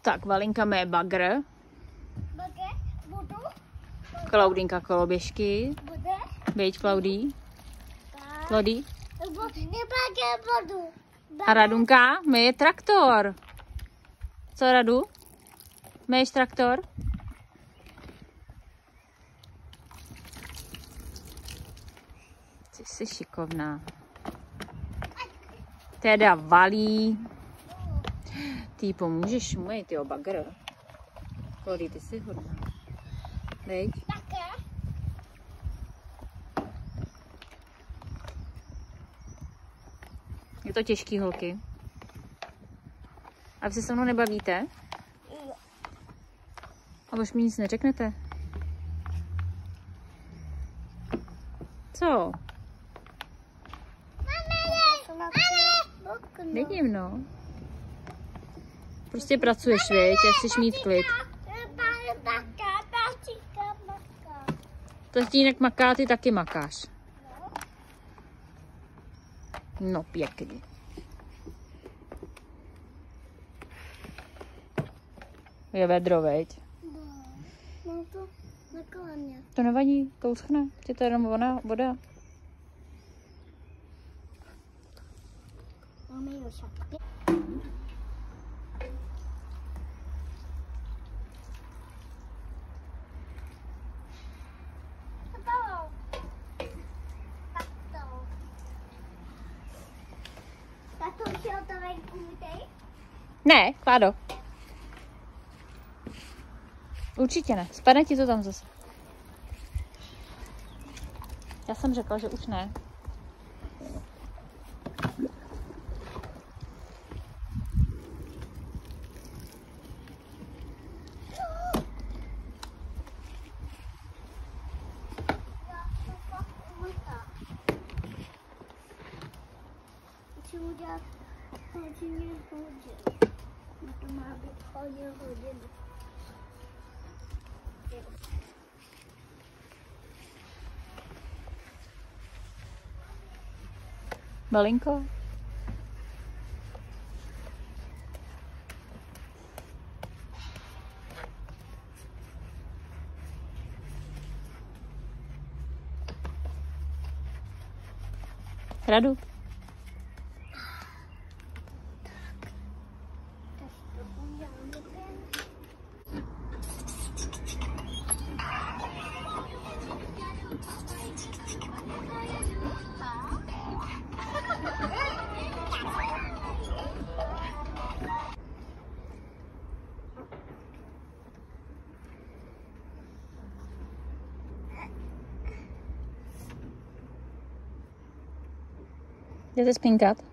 Tak, Valinka mé bagr. Klaudinka koloběžky. Běž, Klaudí. Klaudí. A Radunka myje traktor. Co, Radu? Myješ traktor? Ty jsi šikovná. Teda valí. Ty pomůžeš mu, tyjo, bagr. Klaudí, ty jsi hodná. Veď? Je to těžký, holky. A vy se se mnou nebavíte? A už mi nic neřeknete? Co? Vidím, no. Prostě pracuješ, viď? A chceš mít klid. Tatínek maká, ty taky makáš. No, pěkně. Je vedro, veď? No to nakláně. To nevadí, to uschne. Je to jenom voda. Máme jo šapky. Tato už je to venku, víte? Ne, Kládo. Určitě ne. Spadne ti to tam zase. Já jsem řekla, že už ne. Udělat hodně. To má být hodně. Malinko? Radu? Jdete spinkat?